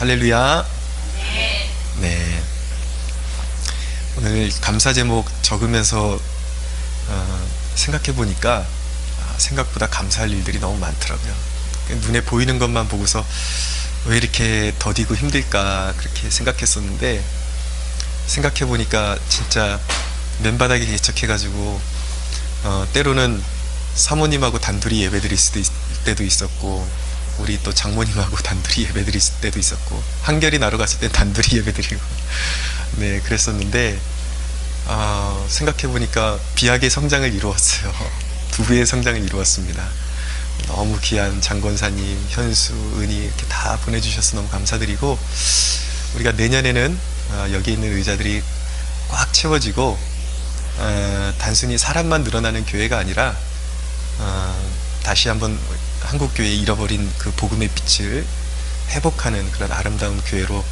할렐루야. 네. 오늘 감사 제목 적으면서 생각해 보니까 생각보다 감사할 일들이 너무 많더라고요. 눈에 보이는 것만 보고서 왜 이렇게 더디고 힘들까 그렇게 생각했었는데, 생각해 보니까 진짜 맨바닥에 개척해가지고 때로는 사모님하고 단둘이 예배드릴 때도 있었고, 우리 또 장모님하고 단둘이 예배드릴 때도 있었고, 한결이 나러 갔을 땐 단둘이 예배드리고 네, 그랬었는데 생각해보니까 비약의 성장을 이루었어요. 부부의 성장을 이루었습니다. 너무 귀한 장권사님, 현수, 은희 이렇게 다 보내주셔서 너무 감사드리고, 우리가 내년에는 여기 있는 의자들이 꽉 채워지고 단순히 사람만 늘어나는 교회가 아니라 다시 한번 한국교회에 잃어버린 그 복음의 빛을 회복하는 그런 아름다운 교회로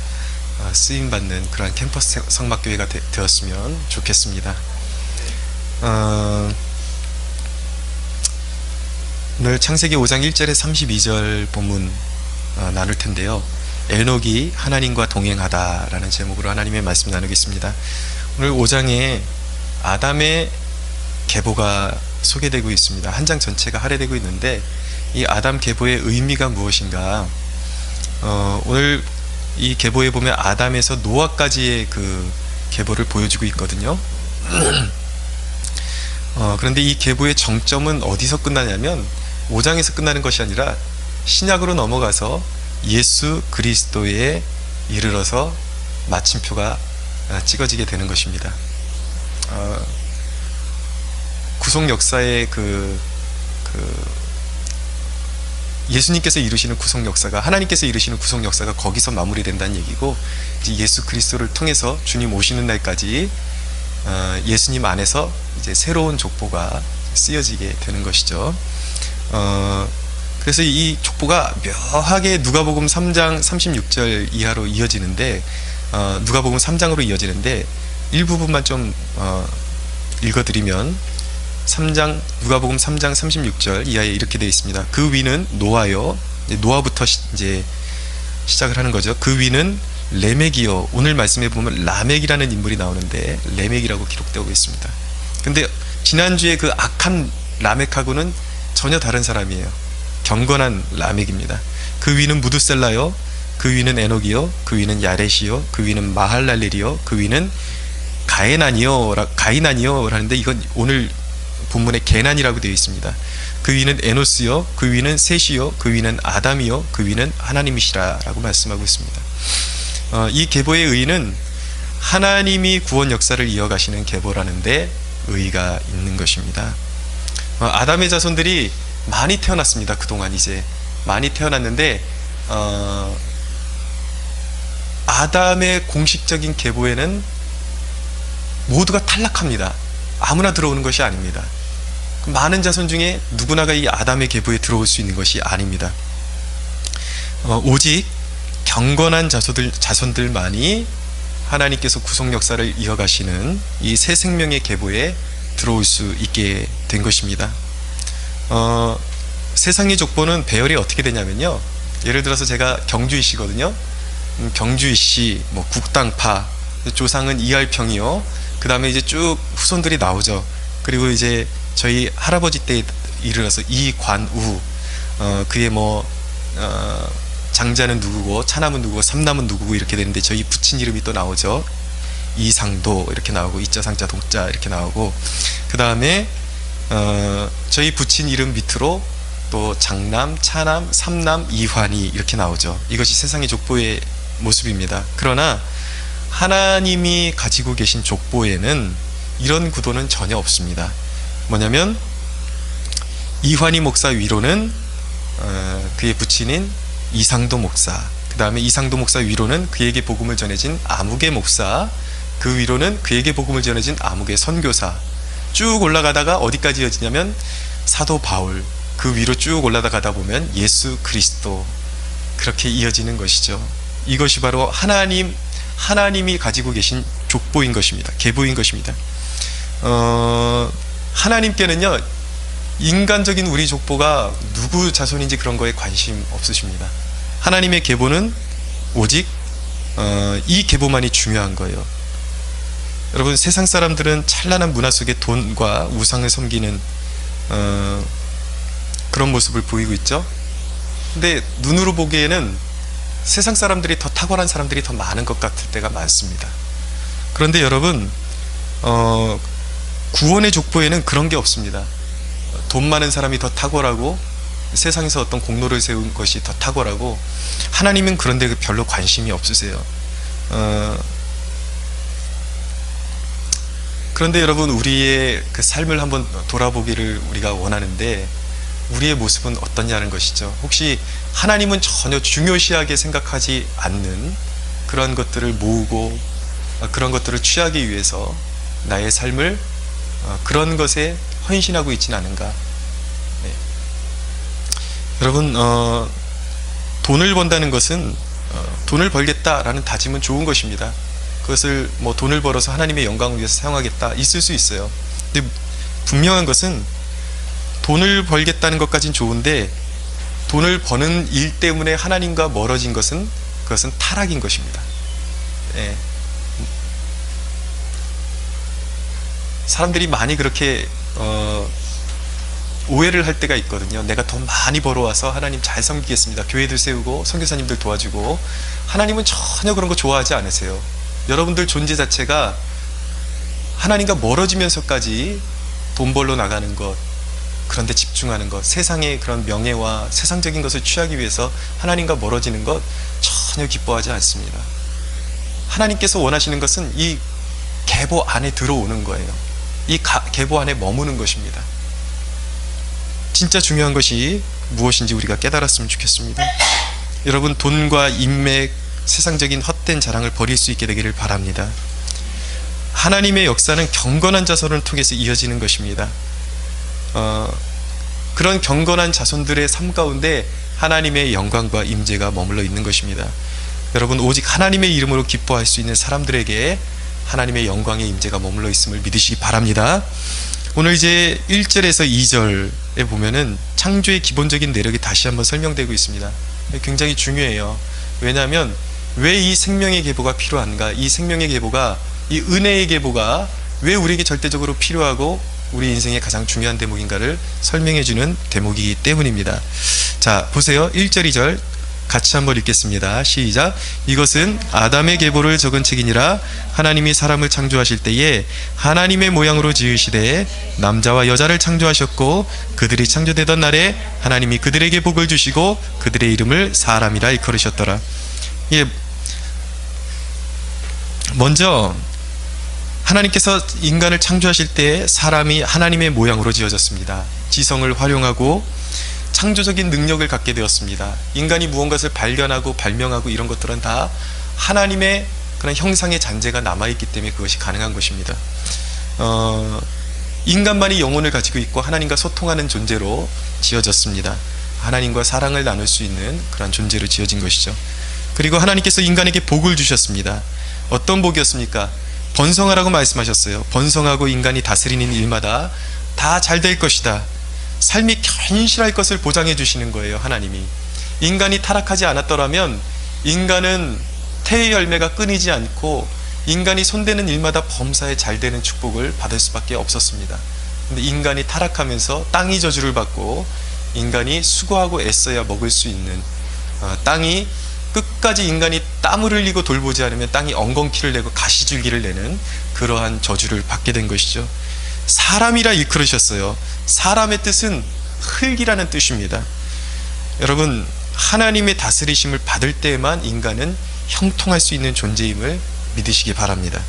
쓰임받는 그러한 캠퍼스 성막교회가 되었으면 좋겠습니다. 오늘 창세기 5장 1절에 32절 본문 나눌 텐데요. 에녹이 하나님과 동행하다 라는 제목으로 하나님의 말씀 나누겠습니다. 오늘 5장에 아담의 계보가 소개되고 있습니다. 한 장 전체가 할애되고 있는데, 이 아담 계보의 의미가 무엇인가? 오늘 이 계보에 보면 아담에서 노아까지의 그 계보를 보여주고 있거든요. 그런데 이 계보의 정점은 어디서 끝나냐면 5장에서 끝나는 것이 아니라 신약으로 넘어가서 예수 그리스도에 이르러서 마침표가 찍어지게 되는 것입니다. 구속 역사의 예수님께서 이루시는 구속 역사가, 하나님께서 이루시는 구속 역사가 거기서 마무리된다는 얘기고, 이제 예수 그리스도를 통해서 주님 오시는 날까지 예수님 안에서 이제 새로운 족보가 쓰여지게 되는 것이죠. 그래서 이 족보가 묘하게 누가복음 3장 36절 이하로 이어지는데, 누가복음 3장으로 이어지는데 일부분만 좀 읽어드리면, 누가복음 3장 36절 이하에 이렇게 되어 있습니다. 그 위는 노아요. 노아부터 이제 시작을 하는 거죠. 그 위는 레멕이요. 오늘 말씀에 보면 라멕이라는 인물이 나오는데 레멕이라고 기록되고 있습니다. 근데 지난주에 그 악한 라멕하고는 전혀 다른 사람이에요. 경건한 라멕입니다. 그 위는 무두셀라요. 그 위는 에녹이요. 그 위는 야렛이요. 그 위는 마할랄렐이요. 그 위는 가이난이요 하는데, 이건 오늘 본문에 게난이라고 되어 있습니다. 그 위는 에노스요. 그 위는 셋이요. 그 위는 아담이요. 그 위는 하나님이시라 라고 말씀하고 있습니다. 이 계보의 의의는 하나님이 구원 역사를 이어가시는 계보라는데 의의가 있는 것입니다. 아담의 자손들이 많이 태어났습니다. 그동안 이제 많이 태어났는데, 아담의 공식적인 계보에는 모두가 탈락합니다. 아무나 들어오는 것이 아닙니다. 많은 자손 중에 누구나가 이 아담의 계보에 들어올 수 있는 것이 아닙니다. 오직 경건한 자손들만이 하나님께서 구속 역사를 이어가시는 이 새 생명의 계보에 들어올 수 있게 된 것입니다. 세상의 족보는 배열이 어떻게 되냐면요, 예를 들어서 제가 경주이시거든요. 경주이씨, 국당파, 조상은 이할평이요. 그 다음에 이제 쭉 후손들이 나오죠. 그리고 이제 저희 할아버지 때에 이르러서 이관우, 그의 장자는 누구고, 차남은 누구고, 삼남은 누구고 이렇게 되는데, 저희 부친 이름이 또 나오죠. 이상도 이렇게 나오고, 이자상자 동자 이렇게 나오고, 그 다음에 저희 부친 이름 밑으로 또 장남, 차남, 삼남, 이환이 이렇게 나오죠. 이것이 세상의 족보의 모습입니다. 그러나 하나님이 가지고 계신 족보에는 이런 구도는 전혀 없습니다. 뭐냐면, 이환이 목사 위로는 그의 부친인 이상도 목사, 그 다음에 이상도 목사 위로는 그에게 복음을 전해진 아무개 목사, 그 위로는 그에게 복음을 전해진 아무개 선교사, 쭉 올라가다가 어디까지 이어지냐면 사도 바울, 그 위로 쭉 올라가다 보면 예수 그리스도, 그렇게 이어지는 것이죠. 이것이 바로 하나님이 가지고 계신 족보인 것입니다. 계보인 것입니다. 하나님께는요, 인간적인 우리 족보가 누구 자손인지 그런 거에 관심 없으십니다. 하나님의 계보는 오직 이 계보만이 중요한 거예요. 여러분, 세상 사람들은 찬란한 문화 속에 돈과 우상을 섬기는 그런 모습을 보이고 있죠. 근데 눈으로 보기에는 세상 사람들이 더 탁월한 사람들이 더 많은 것 같을 때가 많습니다. 그런데 여러분, 구원의 족보에는 그런 게 없습니다. 돈 많은 사람이 더 탁월하고 세상에서 어떤 공로를 세운 것이 더 탁월하고, 하나님은 그런데 별로 관심이 없으세요. 그런데 여러분, 우리의 그 삶을 한번 돌아보기를 우리가 원하는데 우리의 모습은 어떠냐는 것이죠. 혹시 하나님은 전혀 중요시하게 생각하지 않는 그런 것들을 모으고 그런 것들을 취하기 위해서 나의 삶을 그런 것에 헌신하고 있지는 않은가. 네. 여러분, 돈을 번다는 것은 돈을 벌겠다라는 다짐은 좋은 것입니다. 그것을 뭐 돈을 벌어서 하나님의 영광을 위해서 사용하겠다, 있을 수 있어요. 근데 분명한 것은 돈을 벌겠다는 것까진 좋은데 돈을 버는 일 때문에 하나님과 멀어진 것은 그것은 타락인 것입니다. 예. 사람들이 많이 그렇게 오해를 할 때가 있거든요. 내가 돈 많이 벌어와서 하나님 잘 섬기겠습니다. 교회들 세우고 선교사님들 도와주고. 하나님은 전혀 그런 거 좋아하지 않으세요. 여러분들 존재 자체가 하나님과 멀어지면서까지 돈 벌러 나가는 것, 그런데 집중하는 것, 세상의 그런 명예와 세상적인 것을 취하기 위해서 하나님과 멀어지는 것 전혀 기뻐하지 않습니다. 하나님께서 원하시는 것은 이 계보 안에 들어오는 거예요. 이 계보 안에 머무는 것입니다. 진짜 중요한 것이 무엇인지 우리가 깨달았으면 좋겠습니다. 여러분, 돈과 인맥, 세상적인 헛된 자랑을 버릴 수 있게 되기를 바랍니다. 하나님의 역사는 경건한 자손을 통해서 이어지는 것입니다. 그런 경건한 자손들의 삶 가운데 하나님의 영광과 임재가 머물러 있는 것입니다. 여러분, 오직 하나님의 이름으로 기뻐할 수 있는 사람들에게 하나님의 영광의 임재가 머물러 있음을 믿으시기 바랍니다. 오늘 이제 1절에서 2절에 보면은 창조의 기본적인 내력이 다시 한번 설명되고 있습니다. 굉장히 중요해요. 왜냐하면 왜 이 생명의 계보가 필요한가, 이 생명의 계보가, 이 은혜의 계보가 왜 우리에게 절대적으로 필요하고 우리 인생의 가장 중요한 대목인가를 설명해주는 대목이기 때문입니다. 자, 보세요. 1절 2절 같이 한번 읽겠습니다. 시작. 이것은 아담의 계보를 적은 책이니라. 하나님이 사람을 창조하실 때에 하나님의 모양으로 지으시되 남자와 여자를 창조하셨고, 그들이 창조되던 날에 하나님이 그들에게 복을 주시고 그들의 이름을 사람이라 일컬으셨더라. 예, 먼저 하나님께서 인간을 창조하실 때 사람이 하나님의 모양으로 지어졌습니다. 지성을 활용하고 창조적인 능력을 갖게 되었습니다. 인간이 무언가를 발견하고 발명하고 이런 것들은 다 하나님의 그런 형상의 잔재가 남아있기 때문에 그것이 가능한 것입니다. 인간만이 영혼을 가지고 있고 하나님과 소통하는 존재로 지어졌습니다. 하나님과 사랑을 나눌 수 있는 그런 존재로 지어진 것이죠. 그리고 하나님께서 인간에게 복을 주셨습니다. 어떤 복이었습니까? 번성하라고 말씀하셨어요. 번성하고 인간이 다스리는 일마다 다 잘 될 것이다. 삶이 견실할 것을 보장해 주시는 거예요. 하나님이. 인간이 타락하지 않았더라면 인간은 태의 열매가 끊이지 않고 인간이 손대는 일마다 범사에 잘 되는 축복을 받을 수밖에 없었습니다. 근데 인간이 타락하면서 땅이 저주를 받고 인간이 수고하고 애써야 먹을 수 있는, 땅이 끝까지 인간이 땀을 흘리고 돌보지 않으면 땅이 엉겅퀴를 내고 가시줄기를 내는 그러한 저주를 받게 된 것이죠. 사람이라 일컬으셨어요. 사람의 뜻은 흙이라는 뜻입니다. 여러분, 하나님의 다스리심을 받을 때에만 인간은 형통할 수 있는 존재임을 믿으시기 바랍니다.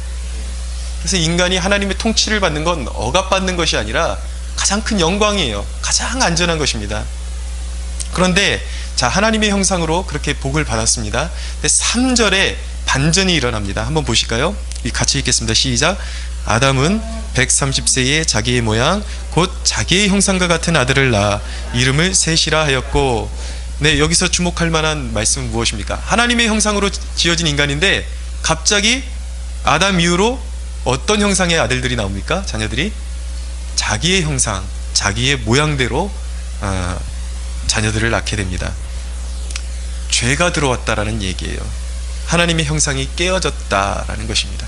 그래서 인간이 하나님의 통치를 받는 건 억압받는 것이 아니라 가장 큰 영광이에요. 가장 안전한 것입니다. 그런데 자, 하나님의 형상으로 그렇게 복을 받았습니다. 근데 3절에 반전이 일어납니다. 한번 보실까요? 같이 읽겠습니다. 시작. 아담은 130세에 자기의 모양 곧 자기의 형상과 같은 아들을 낳아 이름을 셋이라 하였고. 네, 여기서 주목할 만한 말씀은 무엇입니까? 하나님의 형상으로 지어진 인간인데 갑자기 아담 이후로 어떤 형상의 아들들이 나옵니까? 자녀들이 자기의 형상, 자기의 모양대로 자녀들을 낳게 됩니다. 죄가 들어왔다라는 얘기예요. 하나님의 형상이 깨어졌다라는 것입니다.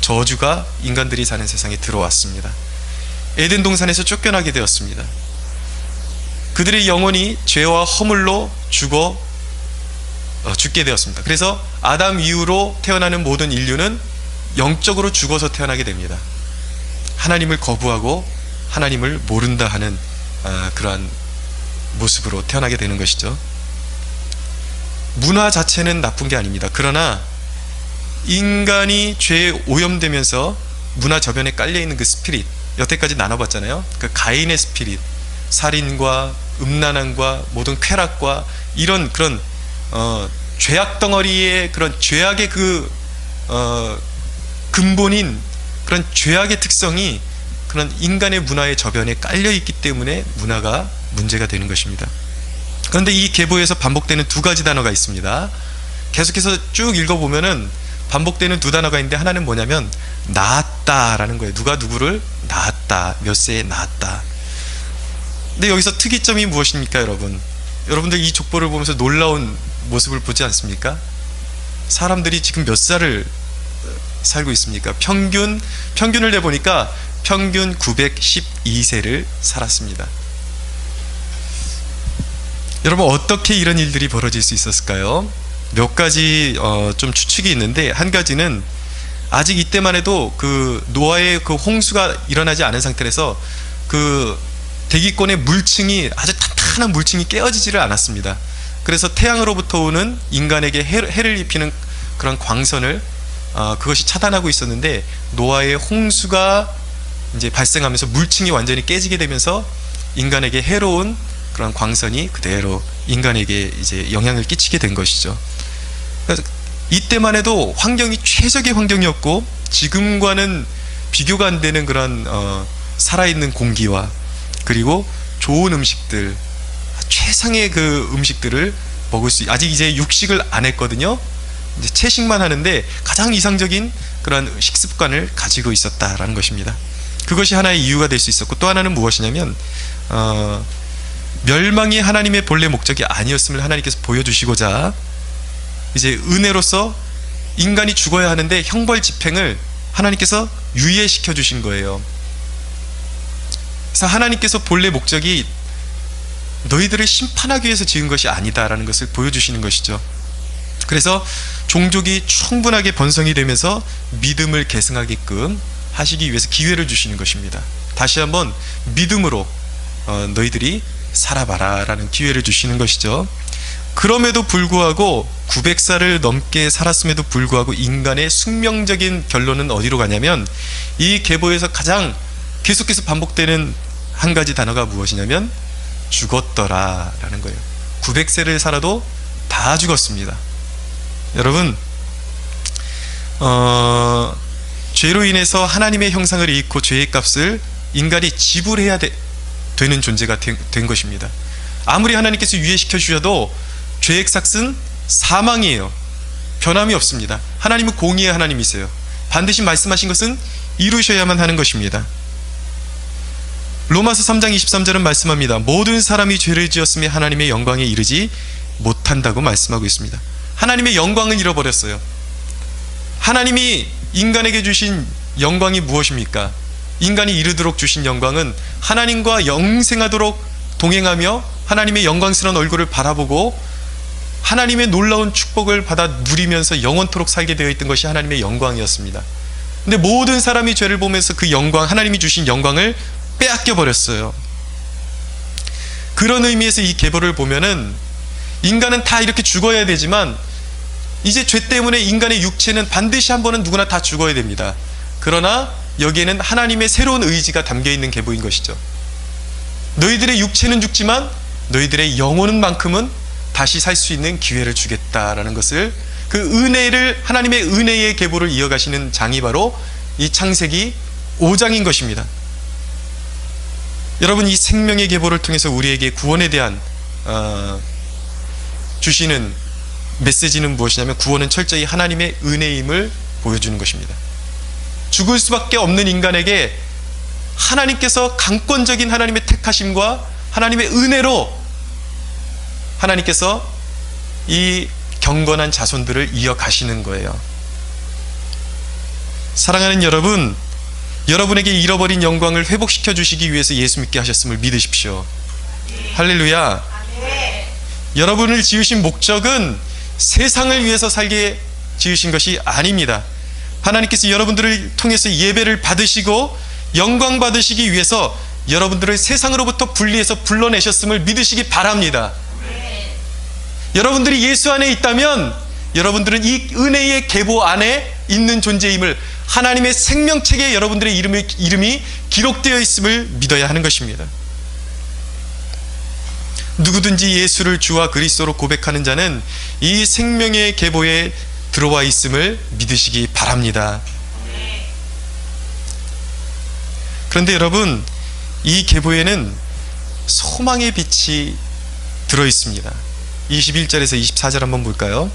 저주가 인간들이 사는 세상에 들어왔습니다. 에덴 동산에서 쫓겨나게 되었습니다. 그들의 영혼이 죄와 허물로 죽게 되었습니다. 그래서 아담 이후로 태어나는 모든 인류는 영적으로 죽어서 태어나게 됩니다. 하나님을 거부하고 하나님을 모른다 하는 그러한 모습으로 태어나게 되는 것이죠. 문화 자체는 나쁜 게 아닙니다. 그러나 인간이 죄에 오염되면서 문화 저변에 깔려있는 그 스피릿, 여태까지 나눠봤잖아요. 그 가인의 스피릿, 살인과 음란함과 모든 쾌락과 이런 그런 죄악 덩어리의 그런 죄악의 근본인 그런 죄악의 특성이 그런 인간의 문화의 저변에 깔려있기 때문에 문화가 문제가 되는 것입니다. 그런데 이 계보에서 반복되는 두 가지 단어가 있습니다. 계속해서 쭉 읽어보면은 반복되는 두 단어가 있는데, 하나는 뭐냐면 낳았다라는 거예요. 누가 누구를 낳았다, 몇 세에 낳았다. 근데 여기서 특이점이 무엇입니까, 여러분? 여러분들 이 족보를 보면서 놀라운 모습을 보지 않습니까? 사람들이 지금 몇 살을 살고 있습니까? 평균을 내보니까 평균 912세를 살았습니다. 여러분, 어떻게 이런 일들이 벌어질 수 있었을까요? 몇 가지 좀 추측이 있는데, 한 가지는 아직 이때만 해도 그 노아의 그 홍수가 일어나지 않은 상태에서 그 대기권의 물층이, 아주 탄탄한 물층이 깨어지지를 않았습니다. 그래서 태양으로부터 오는 인간에게 해를 입히는 그런 광선을 그것이 차단하고 있었는데, 노아의 홍수가 이제 발생하면서 물층이 완전히 깨지게 되면서 인간에게 해로운 그런 광선이 그대로 인간에게 이제 영향을 끼치게 된 것이죠. 그래서 이때만 해도 환경이 최적의 환경이었고, 지금과는 비교가 안 되는 그런 살아있는 공기와 그리고 좋은 음식들, 최상의 그 음식들을 먹을 수, 아직 이제 육식을 안 했거든요. 이제 채식만 하는데 가장 이상적인 그런 식습관을 가지고 있었다라는 것입니다. 그것이 하나의 이유가 될 수 있었고, 또 하나는 무엇이냐면 멸망이 하나님의 본래 목적이 아니었음을 하나님께서 보여주시고자 이제 은혜로서 인간이 죽어야 하는데 형벌 집행을 하나님께서 유예시켜 주신 거예요. 그래서 하나님께서 본래 목적이 너희들을 심판하기 위해서 지은 것이 아니다라는 것을 보여주시는 것이죠. 그래서 종족이 충분하게 번성이 되면서 믿음을 계승하게끔 하시기 위해서 기회를 주시는 것입니다. 다시 한번 믿음으로 너희들이 살아봐라 라는 기회를 주시는 것이죠. 그럼에도 불구하고 900살을 넘게 살았음에도 불구하고 인간의 숙명적인 결론은 어디로 가냐면, 이 계보에서 가장 계속해서 반복되는 한 가지 단어가 무엇이냐면 죽었더라 라는 거예요. 900세를 살아도 다 죽었습니다. 여러분, 죄로 인해서 하나님의 형상을 잃고 죄의 값을 인간이 지불해야 되는 존재가 된 것입니다. 아무리 하나님께서 유예시켜 주셔도 죄의 삭은 사망이에요. 변함이 없습니다. 하나님은 공의의 하나님이세요. 반드시 말씀하신 것은 이루셔야만 하는 것입니다. 로마서 3장 23절은 말씀합니다. 모든 사람이 죄를 지었으며 하나님의 영광에 이르지 못한다고 말씀하고 있습니다. 하나님의 영광을 잃어버렸어요. 하나님이 인간에게 주신 영광이 무엇입니까? 인간이 이르도록 주신 영광은 하나님과 영생하도록 동행하며 하나님의 영광스러운 얼굴을 바라보고 하나님의 놀라운 축복을 받아 누리면서 영원토록 살게 되어 있던 것이 하나님의 영광이었습니다. 근데 모든 사람이 죄를 보면서 그 영광, 하나님이 주신 영광을 빼앗겨 버렸어요. 그런 의미에서 이 계보를 보면은 인간은 다 이렇게 죽어야 되지만 이제 죄 때문에 인간의 육체는 반드시 한 번은 누구나 다 죽어야 됩니다. 그러나 여기에는 하나님의 새로운 의지가 담겨있는 계보인 것이죠. 너희들의 육체는 죽지만 너희들의 영혼만큼은 다시 살 수 있는 기회를 주겠다라는 것을, 그 은혜를, 하나님의 은혜의 계보를 이어가시는 장이 바로 이 창세기 5장인 것입니다. 여러분, 이 생명의 계보를 통해서 우리에게 구원에 대한 주시는 메시지는 무엇이냐면, 구원은 철저히 하나님의 은혜임을 보여주는 것입니다. 죽을 수밖에 없는 인간에게 하나님께서 강권적인 하나님의 택하심과 하나님의 은혜로 하나님께서 이 경건한 자손들을 이어가시는 거예요. 사랑하는 여러분, 여러분에게 잃어버린 영광을 회복시켜 주시기 위해서 예수 믿게 하셨음을 믿으십시오. 할렐루야. 여러분을 지으신 목적은 세상을 위해서 살게 지으신 것이 아닙니다. 하나님께서 여러분들을 통해서 예배를 받으시고 영광 받으시기 위해서 여러분들을 세상으로부터 분리해서 불러내셨음을 믿으시기 바랍니다. 여러분들이 예수 안에 있다면 여러분들은 이 은혜의 계보 안에 있는 존재임을, 하나님의 생명책에 여러분들의 이름이 기록되어 있음을 믿어야 하는 것입니다. 누구든지 예수를 주와 그리스도로 고백하는 자는 이 생명의 계보에 들어와 있음을 믿으시기 바랍니다. 그런데 여러분, 이 계보에는 소망의 빛이 들어 있습니다. 21절에서 24절 한번 볼까요?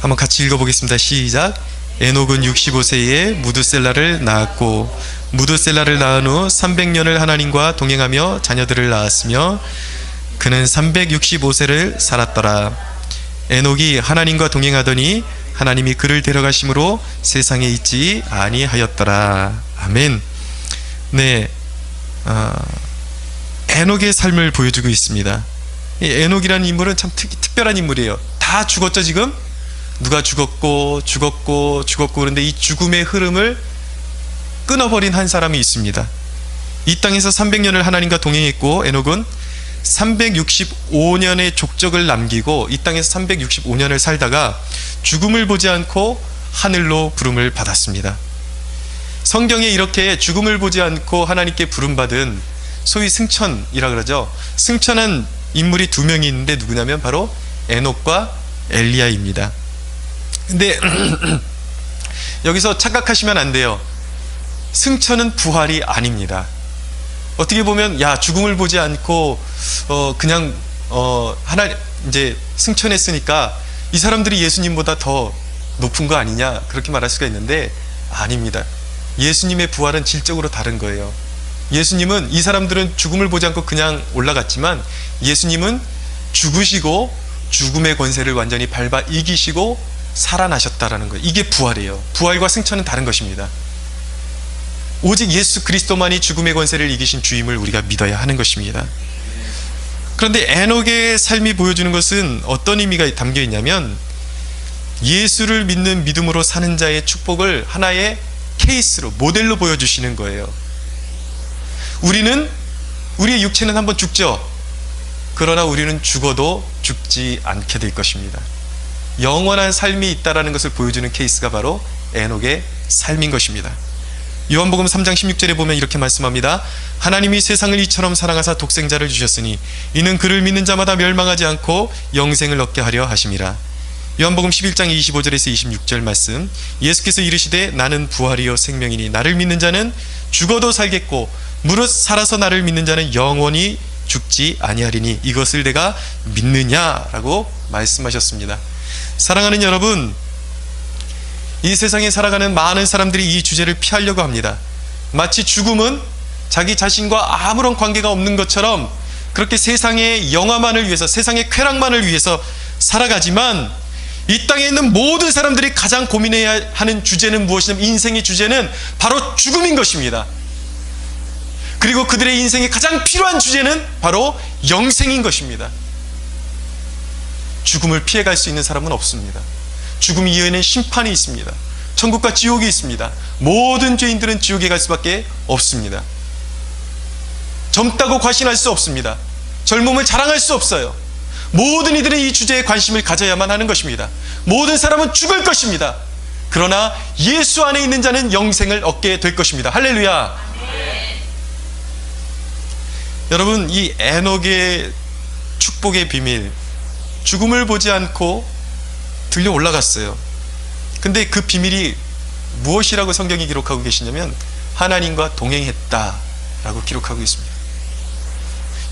한번 같이 읽어보겠습니다. 시작. 에녹은 65세에 무드셀라를 낳았고 무드셀라를 낳은 후 300년을 하나님과 동행하며 자녀들을 낳았으며 그는 365세를 살았더라. 에녹이 하나님과 동행하더니 하나님이 그를 데려가심으로 세상에 있지 아니하였더라. 아멘. 네, 에녹의 삶을 보여주고 있습니다. 이 에녹이라는 인물은 참 특별한 인물이에요. 다 죽었죠 지금? 누가 죽었고 그런데 이 죽음의 흐름을 끊어버린 한 사람이 있습니다. 이 땅에서 300년을 하나님과 동행했고 에녹은 365년의 족적을 남기고 이 땅에서 365년을 살다가 죽음을 보지 않고 하늘로 부름을 받았습니다. 성경에 이렇게 죽음을 보지 않고 하나님께 부름받은 소위 승천이라 그러죠. 승천한 인물이 두 명이 있는데 누구냐면 바로 에녹과 엘리야입니다. 근데 여기서 착각하시면 안 돼요. 승천은 부활이 아닙니다. 어떻게 보면 죽음을 보지 않고 그냥 이제 승천했으니까 이 사람들이 예수님보다 더 높은 거 아니냐 그렇게 말할 수가 있는데 아닙니다. 예수님의 부활은 질적으로 다른 거예요. 예수님은, 이 사람들은 죽음을 보지 않고 그냥 올라갔지만 예수님은 죽으시고 죽음의 권세를 완전히 밟아 이기시고 살아나셨다라는 거예요. 이게 부활이에요. 부활과 승천은 다른 것입니다. 오직 예수 그리스도만이 죽음의 권세를 이기신 주임을 우리가 믿어야 하는 것입니다. 그런데 에녹의 삶이 보여주는 것은 어떤 의미가 담겨 있냐면 예수를 믿는 믿음으로 사는 자의 축복을 하나의 케이스로, 모델로 보여주시는 거예요. 우리의 육체는 한번 죽죠. 그러나 우리는 죽어도 죽지 않게 될 것입니다. 영원한 삶이 있다는 것을 보여주는 케이스가 바로 에녹의 삶인 것입니다. 요한복음 3장 16절에 보면 이렇게 말씀합니다. 하나님이 세상을 이처럼 사랑하사 독생자를 주셨으니 이는 그를 믿는 자마다 멸망하지 않고 영생을 얻게 하려 하심이라. 요한복음 11장 25절에서 26절 말씀, 예수께서 이르시되 나는 부활이요 생명이니 나를 믿는 자는 죽어도 살겠고 무릇 살아서 나를 믿는 자는 영원히 죽지 아니하리니 이것을 내가 믿느냐라고 말씀하셨습니다. 사랑하는 여러분, 이 세상에 살아가는 많은 사람들이 이 주제를 피하려고 합니다. 마치 죽음은 자기 자신과 아무런 관계가 없는 것처럼 그렇게 세상의 영화만을 위해서, 세상의 쾌락만을 위해서 살아가지만 이 땅에 있는 모든 사람들이 가장 고민해야 하는 주제는 무엇이냐면 인생의 주제는 바로 죽음인 것입니다. 그리고 그들의 인생에 가장 필요한 주제는 바로 영생인 것입니다. 죽음을 피해갈 수 있는 사람은 없습니다. 죽음 이후에는 심판이 있습니다. 천국과 지옥이 있습니다. 모든 죄인들은 지옥에 갈 수밖에 없습니다. 젊다고 과신할 수 없습니다. 젊음을 자랑할 수 없어요. 모든 이들은 이 주제에 관심을 가져야만 하는 것입니다. 모든 사람은 죽을 것입니다. 그러나 예수 안에 있는 자는 영생을 얻게 될 것입니다. 할렐루야. 네. 여러분, 이 에녹의 축복의 비밀, 죽음을 보지 않고 들려 올라갔어요. 근데 그 비밀이 무엇이라고 성경이 기록하고 계시냐면 하나님과 동행했다라고 기록하고 있습니다.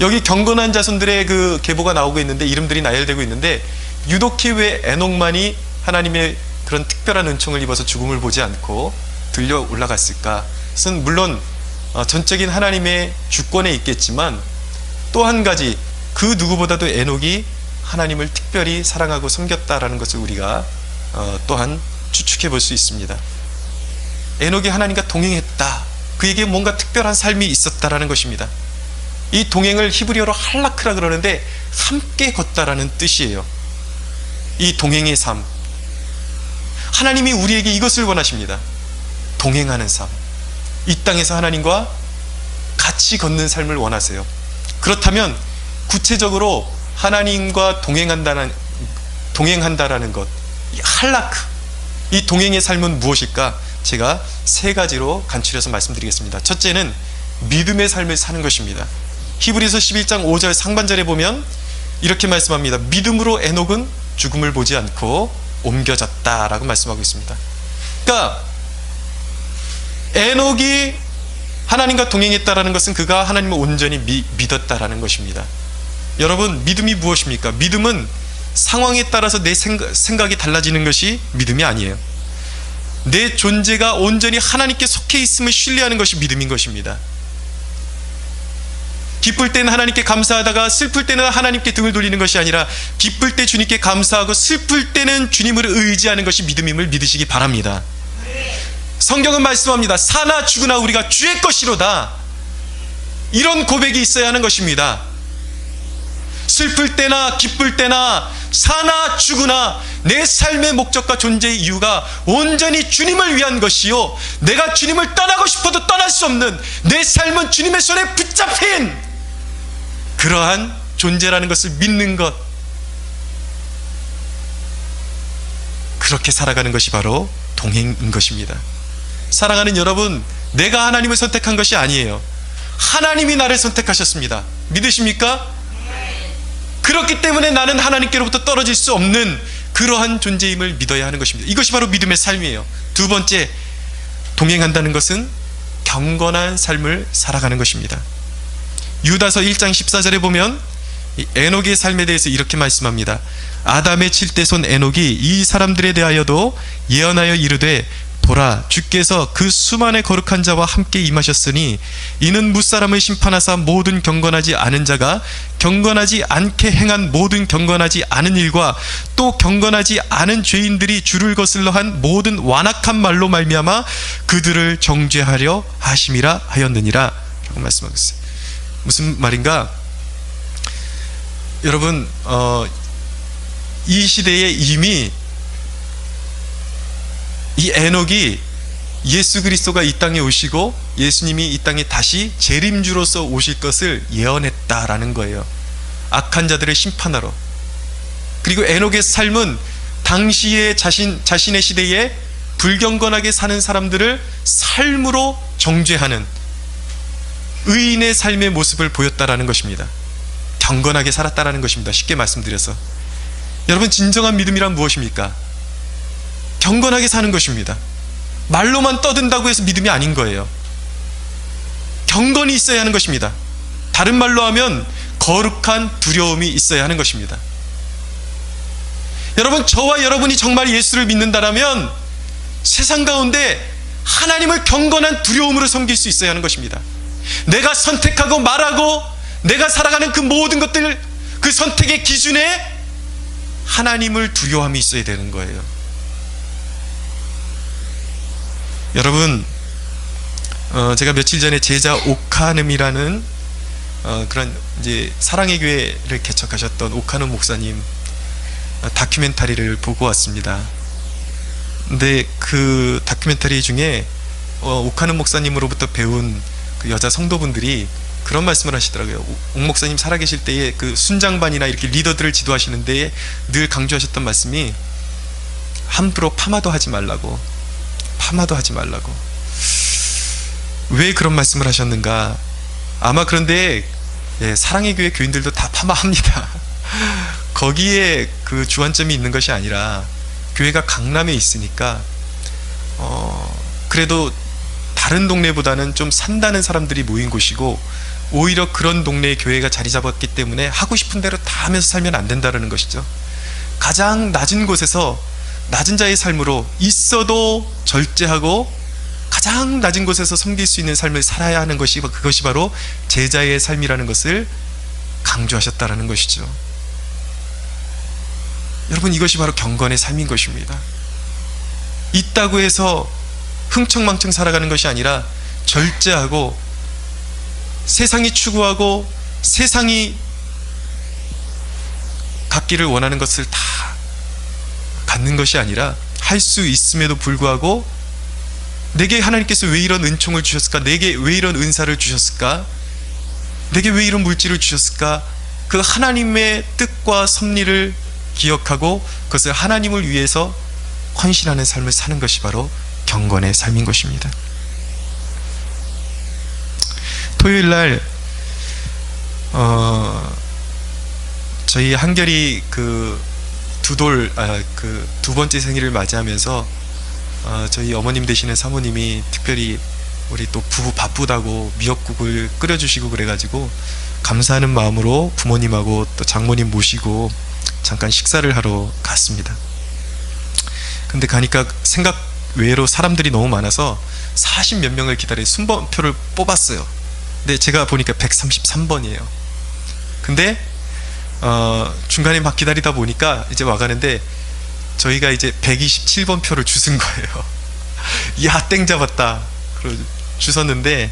여기 경건한 자손들의 그 계보가 나오고 있는데 이름들이 나열되고 있는데 유독히 왜 에녹만이 하나님의 그런 특별한 은총을 입어서 죽음을 보지 않고 들려 올라갔을까? 그것은 물론 전적인 하나님의 주권에 있겠지만 또 한 가지, 그 누구보다도 에녹이 하나님을 특별히 사랑하고 섬겼다라는 것을 우리가 또한 추측해 볼 수 있습니다. 에녹이 하나님과 동행했다. 그에게 뭔가 특별한 삶이 있었다라는 것입니다. 이 동행을 히브리어로 할라크라 그러는데 함께 걷다라는 뜻이에요. 이 동행의 삶, 하나님이 우리에게 이것을 원하십니다. 동행하는 삶, 이 땅에서 하나님과 같이 걷는 삶을 원하세요. 그렇다면 구체적으로 하나님과 동행한다라는 것, 이 할라크, 이 동행의 삶은 무엇일까? 제가 세 가지로 간추려서 말씀드리겠습니다. 첫째는 믿음의 삶을 사는 것입니다. 히브리서 11장 5절 상반절에 보면 이렇게 말씀합니다. 믿음으로 에녹은 죽음을 보지 않고 옮겨졌다라고 말씀하고 있습니다. 그러니까 에녹이 하나님과 동행했다라는 것은 그가 하나님을 온전히 믿었다라는 것입니다. 여러분, 믿음이 무엇입니까? 믿음은 상황에 따라서 내 생각이 달라지는 것이 믿음이 아니에요. 내 존재가 온전히 하나님께 속해 있음을 신뢰하는 것이 믿음인 것입니다. 기쁠 때는 하나님께 감사하다가 슬플 때는 하나님께 등을 돌리는 것이 아니라 기쁠 때 주님께 감사하고 슬플 때는 주님을 의지하는 것이 믿음임을 믿으시기 바랍니다. 성경은 말씀합니다. 사나 죽으나 우리가 주의 것이로다. 이런 고백이 있어야 하는 것입니다. 슬플 때나 기쁠 때나 사나 죽으나 내 삶의 목적과 존재의 이유가 온전히 주님을 위한 것이요, 내가 주님을 떠나고 싶어도 떠날 수 없는 내 삶은 주님의 손에 붙잡힌 그러한 존재라는 것을 믿는 것, 그렇게 살아가는 것이 바로 동행인 것입니다. 사랑하는 여러분, 내가 하나님을 선택한 것이 아니에요. 하나님이 나를 선택하셨습니다. 믿으십니까? 그렇기 때문에 나는 하나님께로부터 떨어질 수 없는 그러한 존재임을 믿어야 하는 것입니다. 이것이 바로 믿음의 삶이에요. 두 번째, 동행한다는 것은 경건한 삶을 살아가는 것입니다. 유다서 1장 14절에 보면 에녹의 삶에 대해서 이렇게 말씀합니다. 아담의 7대손 에녹이 이 사람들에 대하여도 예언하여 이르되 보라, 주께서 그 수만의 거룩한 자와 함께 임하셨으니 이는 무사람을 심판하사 모든 경건하지 않은 자가 경건하지 않게 행한 모든 경건하지 않은 일과 또 경건하지 않은 죄인들이 주를 거슬러 한 모든 완악한 말로 말미암아 그들을 정죄하려 하심이라 하였느니라 라고 말씀하고 있어요. 무슨 말인가? 여러분, 이 시대에 이미 이 에녹이 예수 그리스도가 이 땅에 오시고 예수님이 이 땅에 다시 재림주로서 오실 것을 예언했다라는 거예요. 악한 자들을 심판하러. 그리고 에녹의 삶은 당시에 자신의 시대에 불경건하게 사는 사람들을 삶으로 정죄하는 의인의 삶의 모습을 보였다라는 것입니다. 경건하게 살았다라는 것입니다. 쉽게 말씀드려서, 여러분, 진정한 믿음이란 무엇입니까? 경건하게 사는 것입니다. 말로만 떠든다고 해서 믿음이 아닌 거예요. 경건이 있어야 하는 것입니다. 다른 말로 하면 거룩한 두려움이 있어야 하는 것입니다. 여러분, 저와 여러분이 정말 예수를 믿는다라면 세상 가운데 하나님을 경건한 두려움으로 섬길 수 있어야 하는 것입니다. 내가 선택하고 말하고 내가 살아가는 그 모든 것들, 그 선택의 기준에 하나님을 두려움이 있어야 되는 거예요. 여러분, 제가 며칠 전에 제자 오카눔이라는 그런 이제 사랑의 교회를 개척하셨던 오카눔 목사님 다큐멘터리를 보고 왔습니다. 근데 그 다큐멘터리 중에 오카눔 목사님으로부터 배운 그 여자 성도분들이 그런 말씀을 하시더라고요. 옥 목사님 살아계실 때에 그 순장반이나 이렇게 리더들을 지도하시는 데에 늘 강조하셨던 말씀이 함부로 파마도 하지 말라고. 왜 그런 말씀을 하셨는가? 아마 그런데 사랑의 교회 교인들도 다 파마합니다. 거기에 그 주안점이 있는 것이 아니라 교회가 강남에 있으니까 그래도 다른 동네보다는 좀 산다는 사람들이 모인 곳이고, 오히려 그런 동네에 교회가 자리 잡았기 때문에 하고 싶은 대로 다 하면서 살면 안 된다는 것이죠. 가장 낮은 곳에서 낮은 자의 삶으로 있어도 절제하고 가장 낮은 곳에서 섬길 수 있는 삶을 살아야 하는 것이, 그것이 바로 제자의 삶이라는 것을 강조하셨다라는 것이죠. 여러분, 이것이 바로 경건의 삶인 것입니다. 있다고 해서 흥청망청 살아가는 것이 아니라 절제하고, 세상이 추구하고 세상이 갖기를 원하는 것을 다 갖는 것이 아니라, 할 수 있음에도 불구하고 내게 하나님께서 왜 이런 은총을 주셨을까? 내게 왜 이런 은사를 주셨을까? 내게 왜 이런 물질을 주셨을까? 그 하나님의 뜻과 섭리를 기억하고 그것을 하나님을 위해서 헌신하는 삶을 사는 것이 바로 경건의 삶인 것입니다. 토요일 날 저희 한결이 두 번째 생일을 맞이하면서 저희 어머님 되시는 사모님이 특별히 우리 또 부부 바쁘다고 미역국을 끓여주시고 그래가지고 감사하는 마음으로 부모님하고 또 장모님 모시고 잠깐 식사를 하러 갔습니다. 근데 가니까 생각 외로 사람들이 너무 많아서 40몇 명을 기다려 순번표를 뽑았어요. 근데 제가 보니까 133번이에요. 근데 중간에 막 기다리다 보니까 이제 와가는데 저희가 이제 127번 표를 주신 거예요. 야, 땡 잡았다. 주셨는데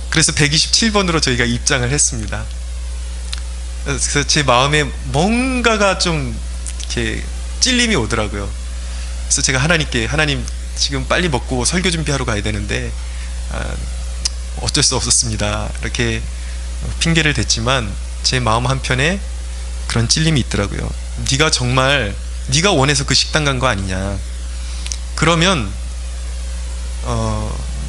그래서 127번으로 저희가 입장을 했습니다. 그래서 제 마음에 뭔가가 좀 이렇게 찔림이 오더라고요. 그래서 제가 하나님께, 하나님 지금 빨리 먹고 설교 준비하러 가야 되는데 어쩔 수 없었습니다, 이렇게 핑계를 댔지만 제 마음 한편에 그런 찔림이 있더라고요. 네가 정말 네가 원해서 그 식당 간 거 아니냐? 그러면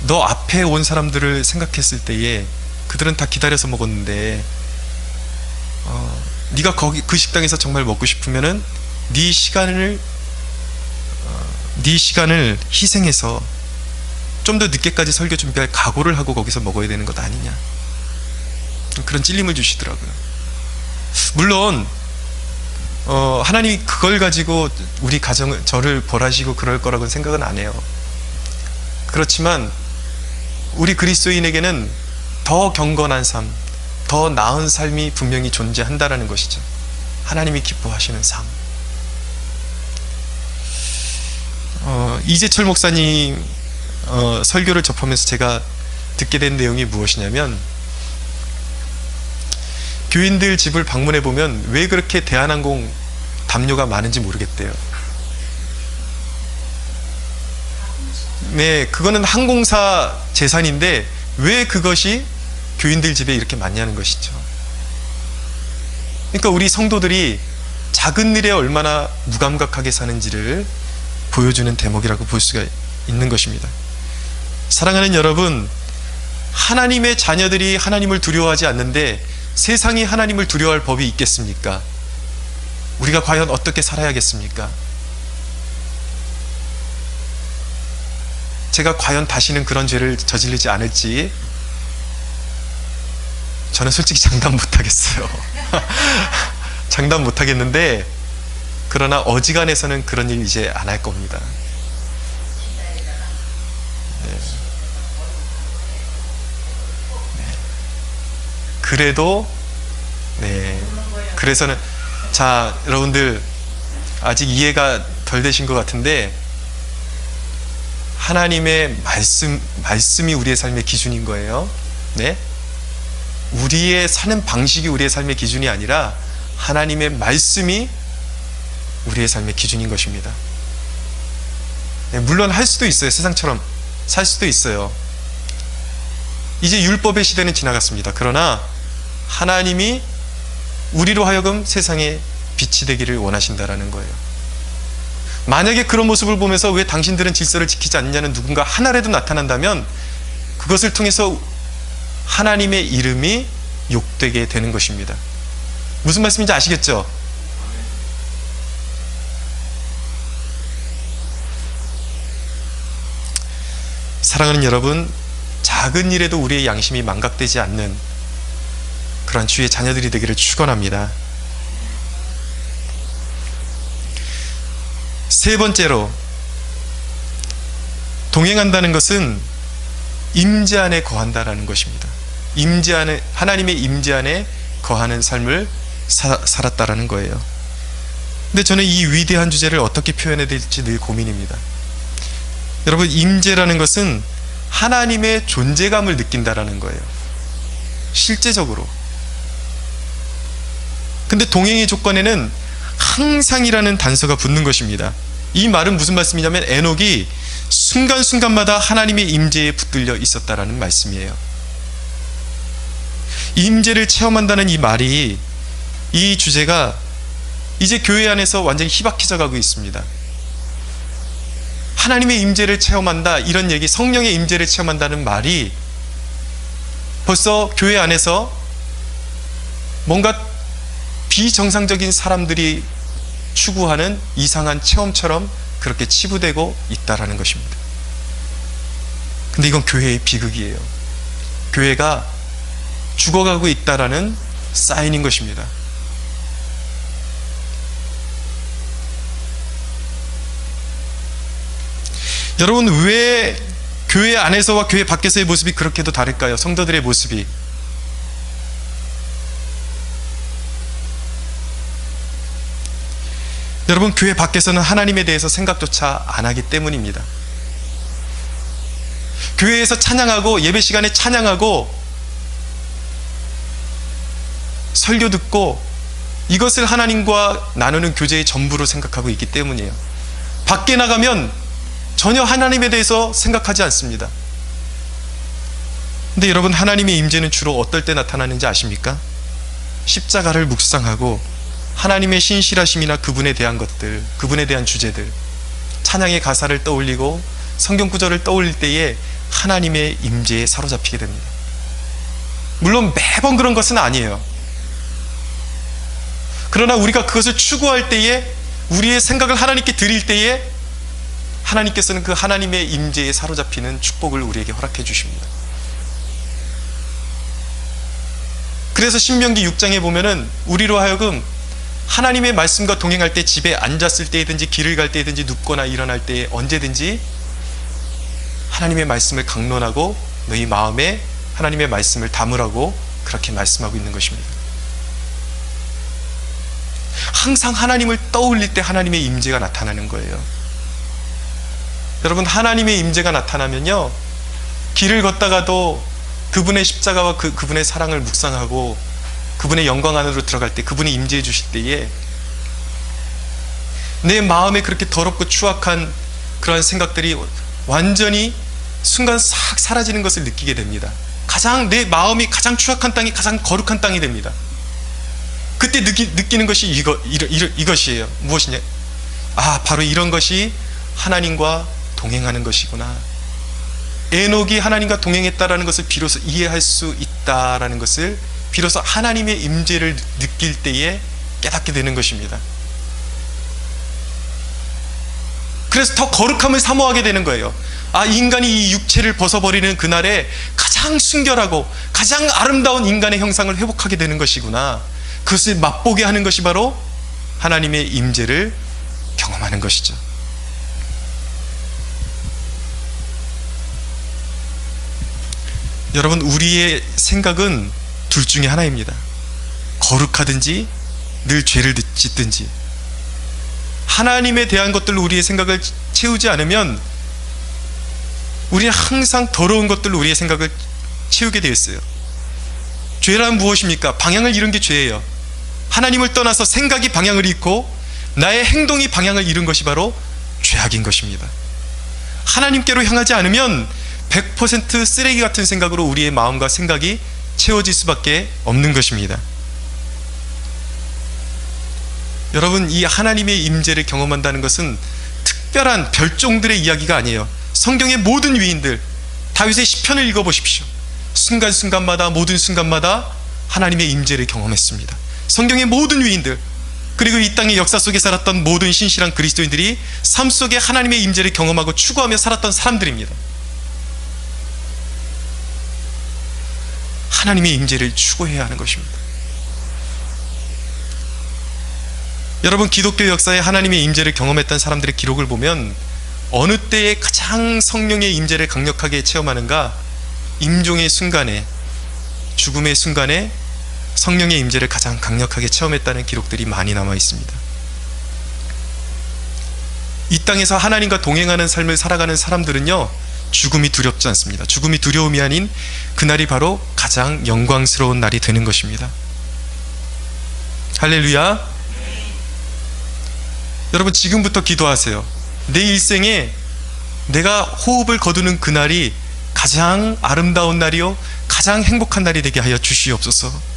너 앞에 온 사람들을 생각했을 때에 그들은 다 기다려서 먹었는데 네가 거기 그 식당에서 정말 먹고 싶으면은 네 시간을 희생해서 좀 더 늦게까지 설교 준비할 각오를 하고 거기서 먹어야 되는 것 아니냐? 그런 찔림을 주시더라고요. 물론 하나님이 그걸 가지고 우리 가정을, 저를 벌하시고 그럴 거라고는 생각은 안 해요. 그렇지만 우리 그리스도인에게는 더 경건한 삶, 더 나은 삶이 분명히 존재한다라는 것이죠. 하나님이 기뻐하시는 삶. 이재철 목사님 설교를 접하면서 제가 듣게 된 내용이 무엇이냐면, 교인들 집을 방문해 보면 왜 그렇게 대한항공 담요가 많은지 모르겠대요. 네, 그거는 항공사 재산인데 왜 그것이 교인들 집에 이렇게 많냐는 것이죠. 그러니까 우리 성도들이 작은 일에 얼마나 무감각하게 사는지를 보여주는 대목이라고 볼 수가 있는 것입니다. 사랑하는 여러분, 하나님의 자녀들이 하나님을 두려워하지 않는데 세상이 하나님을 두려워할 법이 있겠습니까? 우리가 과연 어떻게 살아야겠습니까? 제가 과연 다시는 그런 죄를 저지르지 않을지 저는 솔직히 장담 못하겠어요. 장담 못하겠는데, 그러나 어지간해서는 그런 일 이제 안 할 겁니다. 네. 그래도 그래서는, 자, 여러분들 아직 이해가 덜 되신 것 같은데, 하나님의 말씀이 우리의 삶의 기준인 거예요. 네? 우리의 사는 방식이 우리의 삶의 기준이 아니라 하나님의 말씀이 우리의 삶의 기준인 것입니다. 네, 물론 할 수도 있어요. 세상처럼 살 수도 있어요. 이제 율법의 시대는 지나갔습니다. 그러나 하나님이 우리로 하여금 세상에 빛이 되기를 원하신다라는 거예요. 만약에 그런 모습을 보면서 왜 당신들은 질서를 지키지 않느냐는 누군가 하나라도 나타난다면 그것을 통해서 하나님의 이름이 욕되게 되는 것입니다. 무슨 말씀인지 아시겠죠? 사랑하는 여러분, 작은 일에도 우리의 양심이 망각되지 않는 그러한 주의 자녀들이 되기를 축원합니다. 세 번째로, 동행한다는 것은 임재 안에 거한다라는 것입니다. 임재 안에, 하나님의 임재 안에 거하는 삶을 살았다라는 거예요. 근데 저는 이 위대한 주제를 어떻게 표현해야 될지 늘 고민입니다. 여러분, 임재라는 것은 하나님의 존재감을 느낀다라는 거예요. 실제적으로. 근데 동행의 조건에는 항상이라는 단서가 붙는 것입니다. 이 말은 무슨 말씀이냐면 에녹이 순간순간마다 하나님의 임재에 붙들려 있었다라는 말씀이에요. 임재를 체험한다는 이 말이, 이 주제가 이제 교회 안에서 완전히 희박해져 가고 있습니다. 하나님의 임재를 체험한다, 이런 얘기, 성령의 임재를 체험한다는 말이 벌써 교회 안에서 뭔가 비정상적인 사람들이 추구하는 이상한 체험처럼 그렇게 치부되고 있다라는 것입니다. 근데 이건 교회의 비극이에요. 교회가 죽어가고 있다라는 사인인 것입니다. 여러분, 왜 교회 안에서와 교회 밖에서의 모습이 그렇게도 다를까요? 성도들의 모습이. 여러분, 교회 밖에서는 하나님에 대해서 생각조차 안 하기 때문입니다. 교회에서 찬양하고 예배 시간에 찬양하고 설교 듣고 이것을 하나님과 나누는 교제의 전부로 생각하고 있기 때문이에요. 밖에 나가면 전혀 하나님에 대해서 생각하지 않습니다. 근데 여러분, 하나님의 임재는 주로 어떨 때 나타나는지 아십니까? 십자가를 묵상하고 하나님의 신실하심이나 그분에 대한 것들, 그분에 대한 주제들, 찬양의 가사를 떠올리고 성경 구절을 떠올릴 때에 하나님의 임재에 사로잡히게 됩니다. 물론 매번 그런 것은 아니에요. 그러나 우리가 그것을 추구할 때에, 우리의 생각을 하나님께 드릴 때에 하나님께서는 그 하나님의 임재에 사로잡히는 축복을 우리에게 허락해 주십니다. 그래서 신명기 6장에 보면은 우리로 하여금 하나님의 말씀과 동행할 때, 집에 앉았을 때든지 길을 갈 때든지 눕거나 일어날 때 언제든지 하나님의 말씀을 강론하고 너희 마음에 하나님의 말씀을 담으라고 그렇게 말씀하고 있는 것입니다. 항상 하나님을 떠올릴 때 하나님의 임재가 나타나는 거예요. 여러분, 하나님의 임재가 나타나면요, 길을 걷다가도 그분의 십자가와 그분의 사랑을 묵상하고 그분의 영광 안으로 들어갈 때, 그분이 임재해 주실 때에 내 마음에 그렇게 더럽고 추악한 그러한 생각들이 완전히 순간 싹 사라지는 것을 느끼게 됩니다. 내 마음이 가장 추악한 땅이 가장 거룩한 땅이 됩니다. 그때 느끼는 것이 이것이에요. 무엇이냐? 바로 이런 것이 하나님과 동행하는 것이구나. 에녹이 하나님과 동행했다라는 것을 비로소 이해할 수 있다라는 것을 비로소 하나님의 임재를 느낄 때에 깨닫게 되는 것입니다. 그래서 더 거룩함을 사모하게 되는 거예요. 인간이 이 육체를 벗어버리는 그날에 가장 순결하고 가장 아름다운 인간의 형상을 회복하게 되는 것이구나. 그것을 맛보게 하는 것이 바로 하나님의 임재를 경험하는 것이죠. 여러분, 우리의 생각은 둘 중에 하나입니다. 거룩하든지 늘 죄를 짓든지. 하나님에 대한 것들로 우리의 생각을 채우지 않으면 우리는 항상 더러운 것들로 우리의 생각을 채우게 되어 있어요. 죄란 무엇입니까? 방향을 잃은 게 죄예요. 하나님을 떠나서 생각이 방향을 잃고 나의 행동이 방향을 잃은 것이 바로 죄악인 것입니다. 하나님께로 향하지 않으면 100% 쓰레기 같은 생각으로 우리의 마음과 생각이 채워질 수밖에 없는 것입니다. 여러분, 이 하나님의 임재를 경험한다는 것은 특별한 별종들의 이야기가 아니에요. 성경의 모든 위인들, 다윗의 시편을 읽어보십시오. 순간순간마다, 모든 순간마다 하나님의 임재를 경험했습니다. 성경의 모든 위인들, 그리고 이 땅의 역사 속에 살았던 모든 신실한 그리스도인들이 삶 속에 하나님의 임재를 경험하고 추구하며 살았던 사람들입니다. 하나님의 임재를 추구해야 하는 것입니다. 여러분, 기독교 역사에 하나님의 임재를 경험했던 사람들의 기록을 보면 어느 때에 가장 성령의 임재를 강력하게 체험하는가? 임종의 순간에, 죽음의 순간에 성령의 임재를 가장 강력하게 체험했다는 기록들이 많이 남아 있습니다. 이 땅에서 하나님과 동행하는 삶을 살아가는 사람들은요, 죽음이 두렵지 않습니다. 죽음이 두려움이 아닌 그날이 바로 가장 영광스러운 날이 되는 것입니다. 할렐루야. 여러분, 지금부터 기도하세요. 내 일생에 내가 호흡을 거두는 그날이 가장 아름다운 날이요, 가장 행복한 날이 되게 하여 주시옵소서.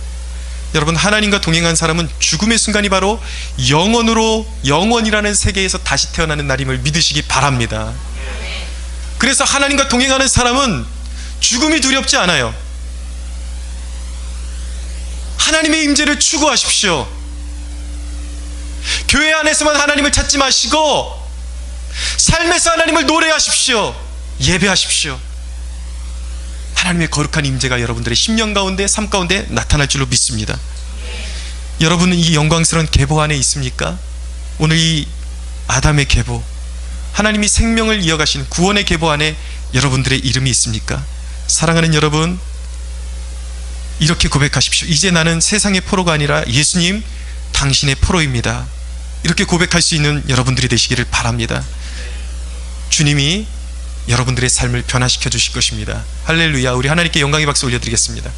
여러분, 하나님과 동행한 사람은 죽음의 순간이 바로 영원이라는 세계에서 다시 태어나는 날임을 믿으시기 바랍니다. 그래서 하나님과 동행하는 사람은 죽음이 두렵지 않아요. 하나님의 임재를 추구하십시오. 교회 안에서만 하나님을 찾지 마시고 삶에서 하나님을 노래하십시오. 예배하십시오. 하나님의 거룩한 임재가 여러분들의 심령 가운데, 삶 가운데 나타날 줄로 믿습니다. 여러분은 이 영광스러운 계보 안에 있습니까? 오늘 이 아담의 계보, 하나님이 생명을 이어가신 구원의 계보 안에 여러분들의 이름이 있습니까? 사랑하는 여러분, 이렇게 고백하십시오. 이제 나는 세상의 포로가 아니라 예수님 당신의 포로입니다. 이렇게 고백할 수 있는 여러분들이 되시기를 바랍니다. 주님이 여러분들의 삶을 변화시켜 주실 것입니다. 할렐루야. 우리 하나님께 영광의 박수 올려드리겠습니다.